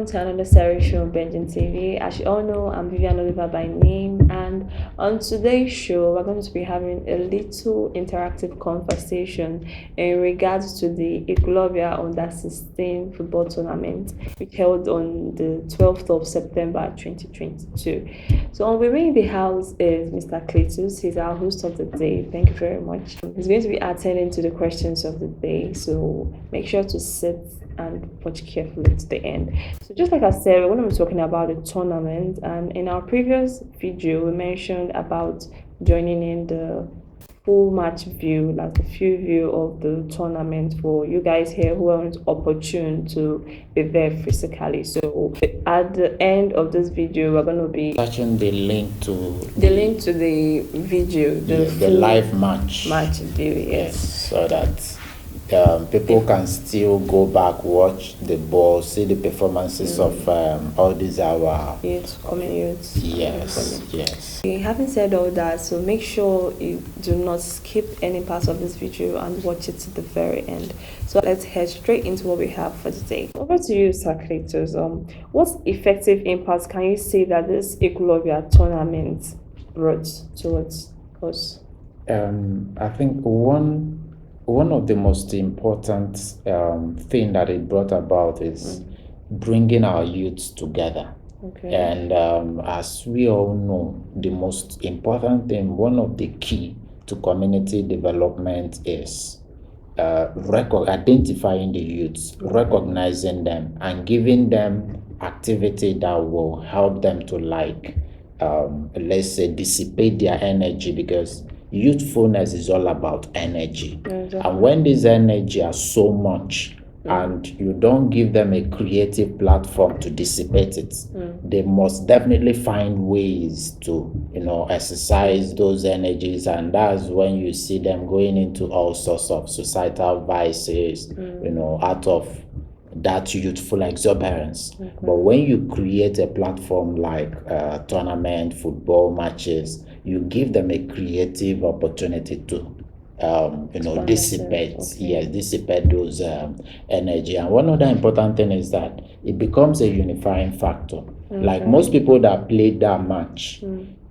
to another series show on Benjamin TV. As you all know, I'm Vivian Oliver by name, and on today's show, we're going to be having a little interactive conversation in regards to the Equilobia Under 16 football tournament, which held on the 12th of September 2022. So, on the way in the house is Mr. Cletus. He's our host of the day. Thank you very much. He's going to be attending to the questions of the day, so make sure to sit and watch carefully to the end. So just like I said, we're going to be talking about the tournament, and in our previous video we mentioned about joining in the full match view, like the full view of the tournament for you guys here who aren't opportune to be there physically. So at the end of this video we're going to be attaching the link to the video, the live match view, yes, so that people can still go back, watch the ball, see the performances of all these our coming youths. Yes. Having said all that, so make sure you do not skip any parts of this video and watch it to the very end. So let's head straight into what we have for today. Over to you, Sir Cletus. What effective impact can you say that this Equilobia tournament brought towards us? I think one of the most important thing that it brought about is bringing our youths together. Okay. And as we all know, the most important thing, one of the key to community development is identifying the youths, recognizing them, and giving them activity that will help them to let's say, dissipate their energy, because youthfulness is all about energy. Exactly. And when this energy are so much and you don't give them a creative platform to dissipate it, they must definitely find ways to exercise those energies, and that's when you see them going into all sorts of societal vices, out of that youthful exuberance. But when you create a platform like tournament, football matches, you give them a creative opportunity to dissipate those energy. And one other important thing is that it becomes a unifying factor. Like most people that played that match,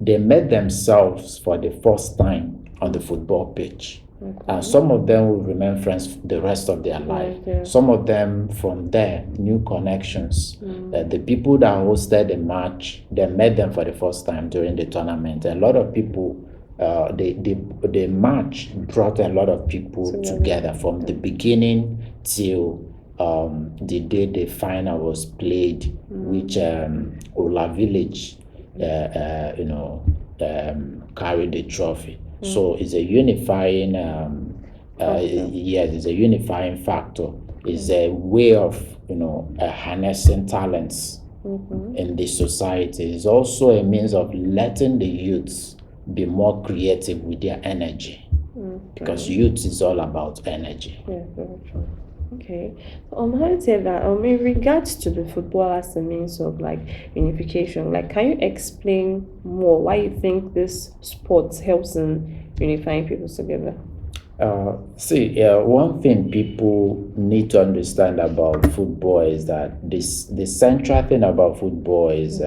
they met themselves for the first time on the football pitch. And some of them will remain friends the rest of their life. Some of them from there, new connections. The people that hosted the match, they met them for the first time during the tournament. A lot of people, the match brought a lot of people together from the beginning till the day the final was played, which Ola Village, carried the trophy. So it's a unifying, it's a unifying factor. It's a way of, harnessing talents in the society. It's also a means of letting the youths be more creative with their energy, because youth is all about energy. Yeah, very true. Okay. How do you say that? In regards to the football as a means of unification, can you explain more why you think this sport helps in unifying people together? One thing people need to understand about football is that the central thing about football is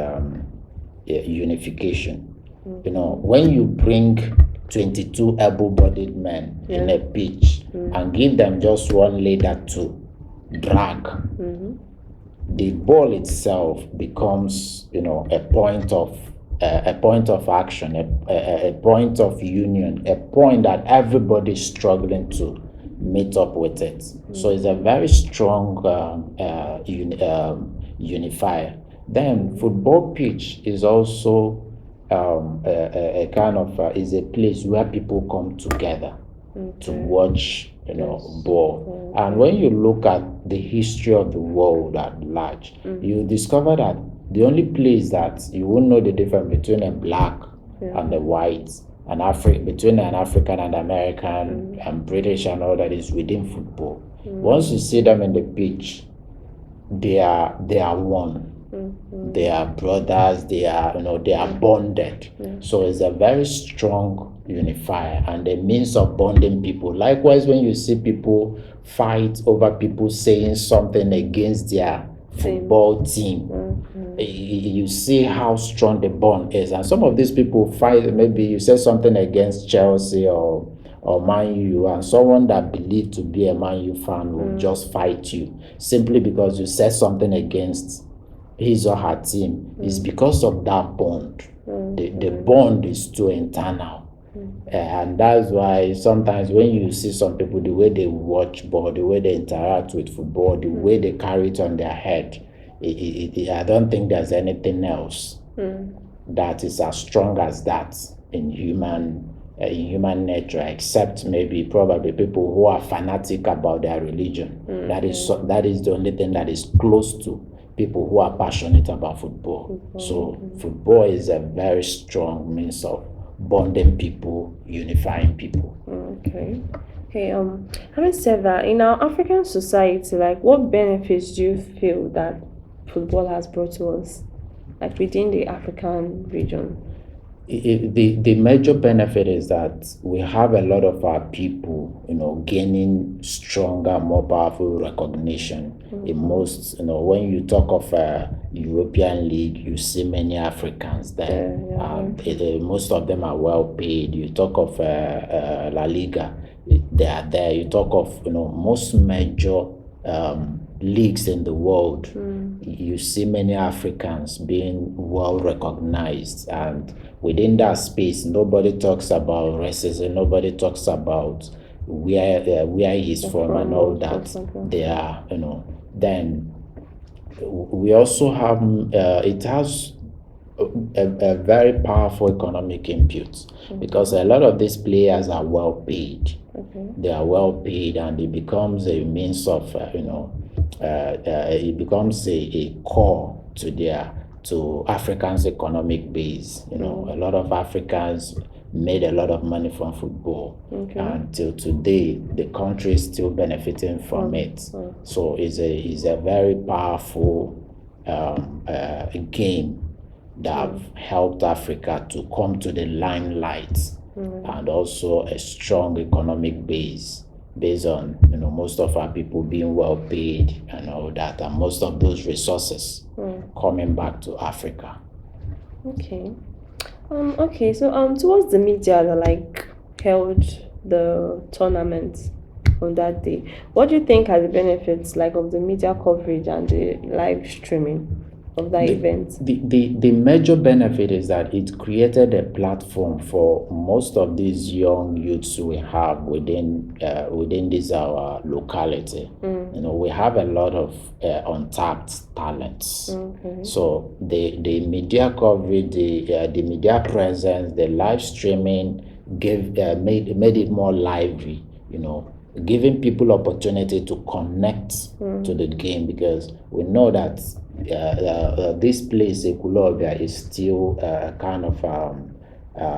unification. When you bring 22 able-bodied men in a pitch and give them just one ladder to drag, the ball itself becomes, a point of action, a point of union, a point that everybody is struggling to meet up with it. So it's a very strong unifier. Then football pitch is also a kind of is a place where people come together to watch ball. And when you look at the history of the world at large, you discover that the only place that you won't know the difference between a black and a white, between an African and American and British and all that, is within football. Once you see them in the pitch, they are one. They are brothers, they are bonded. So it's a very strong unifier and a means of bonding people. Likewise, when you see people fight over people saying something against their football team. You see how strong the bond is, and some of these people fight. Maybe you say something against Chelsea or Man U, and someone that believed to be a Man U fan will just fight you simply because you said something against his or her team. It's because of that bond. The bond is too internal. And that's why sometimes when you see some people, the way they watch ball, the way they interact with football, the way they carry it on their head, I don't think there's anything else that is as strong as that in human nature, except maybe probably people who are fanatic about their religion. That is the only thing that is close to people who are passionate about football. So football is a very strong means of bonding people, unifying people. Okay. Having said that, in our African society, like, what benefits do you feel that football has brought to us, like within the African region? The major benefit is that we have a lot of our people, gaining stronger, more powerful recognition. In most, when you talk of European League, you see many Africans there. Most of them are well paid. You talk of La Liga, they are there. You talk of most major leagues in the world. You see many Africans being well recognized, and within that space, nobody talks about racism. Nobody talks about where he's from and all that. They are, Then we also have it has a very powerful economic input because a lot of these players are well paid. They are well paid, and it becomes a means of it becomes a core to Africans' economic base. A lot of Africans made a lot of money from football. And till today, the country is still benefiting from it. So it's a very powerful game that have helped Africa to come to the limelight, and also a strong economic base based on most of our people being well paid and all that, and most of those resources coming back to Africa. So towards the media that held the tournament on that day, what do you think are the benefits of the media coverage and the live streaming of that event? The major benefit is that it created a platform for most of these young youths we have within this our locality. We have a lot of untapped talents. So the media coverage, the media presence, the live streaming made it more lively. Giving people opportunity to connect to the game, because we know that this place, Ekulobia, is still kind of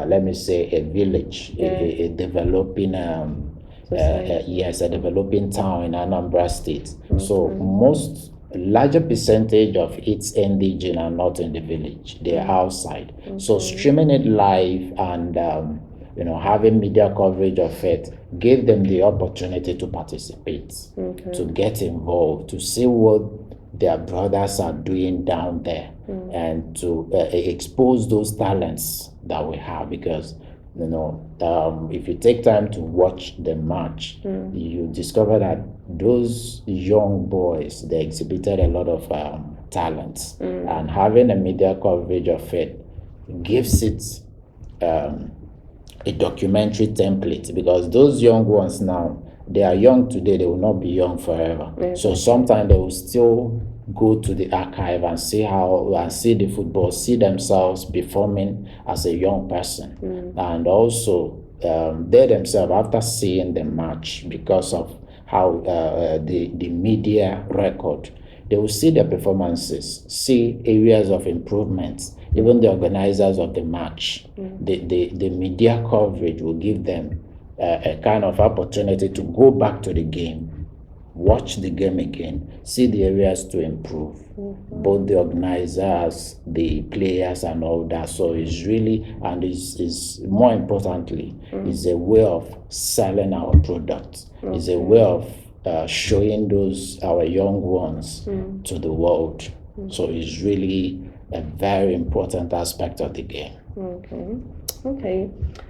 let me say a village, a developing a developing town in Anambra State. So most larger percentage of its indigenous are not in the village; they are outside. So streaming it live and having media coverage of it gave them the opportunity to participate, to get involved, to see what their brothers are doing down there, and to expose those talents that we have. Because if you take time to watch the match, you discover that those young boys, they exhibited a lot of talents, and having a media coverage of it gives it a documentary template, because those young ones now, they are young today, they will not be young forever. So sometimes they will still go to the archive and see the football, see themselves performing as a young person. And also they themselves, after seeing the match, because of how the media record, they will see their performances, see areas of improvement. Even the organizers of the match, the media coverage will give them a kind of opportunity to go back to the game, watch the game again, see the areas to improve, both the organizers, the players, and all that. So it's really, and is more importantly, is a way of selling our product. It's a way of showing those our young ones to the world. So it's really a very important aspect of the game. Okay. Okay.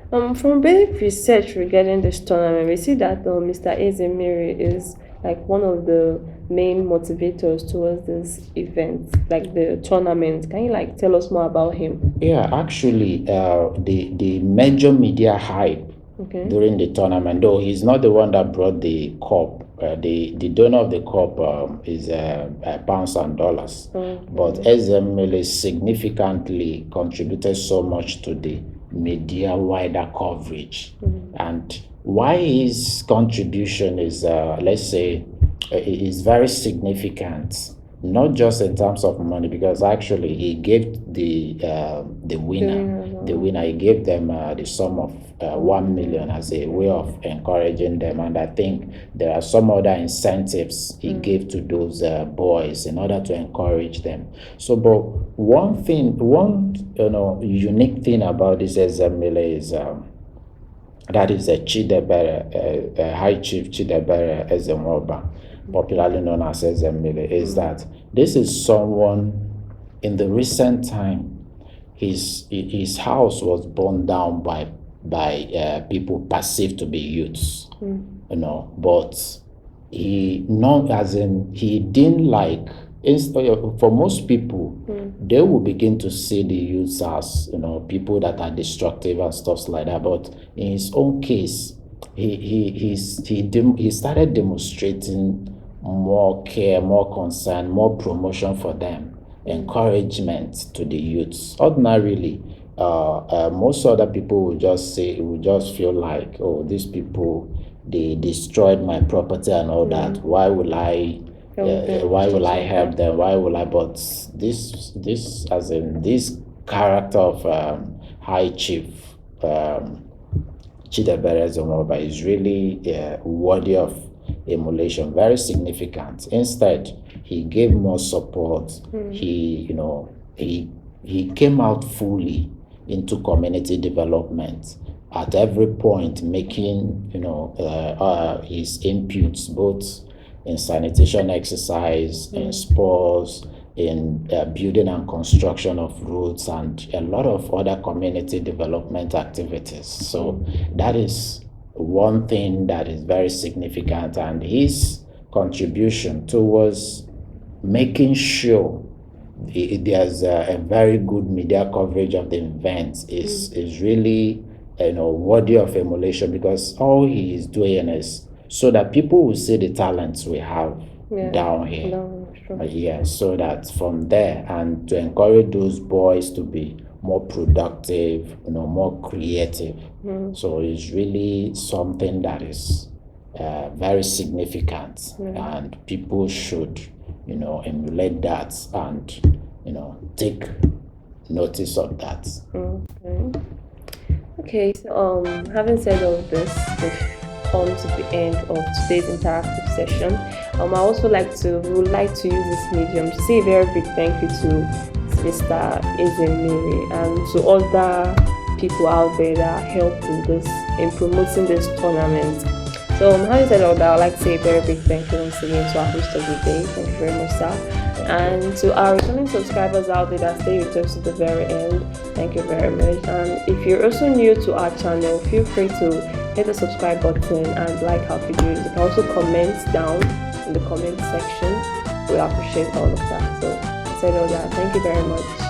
From basic research regarding this tournament, we see that Mr. Ezemiri is like one of the main motivators towards this event, like the tournament. Can you like tell us more about him? Yeah, actually, the major media hype during the tournament, though he's not the one that brought the cup. The donor of the cup is pounds and dollars, but Ezemele significantly contributed so much to the media wider coverage. And why his contribution is, let's say, is very significant, not just in terms of money, because actually he gave the winner, he gave them the sum of 1 million as a way of encouraging them. And I think there are some other incentives he gave to those boys in order to encourage them. So, but one unique thing about this Ezemile is that is a Chidebere, High Chief Chidebere Ezemoba, popularly known as Ezemile, is that this is someone in the recent time, his house was burned down by people perceived to be youths, but he not as in he didn't like. For most people, they will begin to see the youths as people that are destructive and stuff like that. But in his own case, he started demonstrating more care, more concern, more promotion for them, encouragement to the youths. Ordinarily, most other people will just feel like, oh, these people, they destroyed my property and all that. Why will I help them? Why will I? But this character of High Chief Chidebere Zomoba is really worthy of emulation, very significant. Instead, he gave more support. He came out fully into community development at every point, making his inputs both in sanitation exercise, in sports, in building and construction of roads, and a lot of other community development activities. So that is one thing that is very significant, and his contribution towards making sure there's a very good media coverage of the event is really worthy of emulation, because all he is doing is so that people will see the talents we have down here. So that from there, and to encourage those boys to be more productive, more creative. So it's really something that is very significant, and people should, emulate that and, take notice of that. Okay. So, having said all this, we've come to the end of today's interactive session. I would like to use this medium to say a very big thank you to Mr. Ezemiri and to other people out there that helped in promoting this tournament. So, having said all that, I would like to say a very big thank you once again to our host of the day. Thank you very much, sir. And to our returning subscribers out there that stay with us to the very end, thank you very much. And if you're also new to our channel, feel free to hit the subscribe button and like our videos. You can also comment down in the comment section. We'll appreciate all of that. So, I said all that. Thank you very much.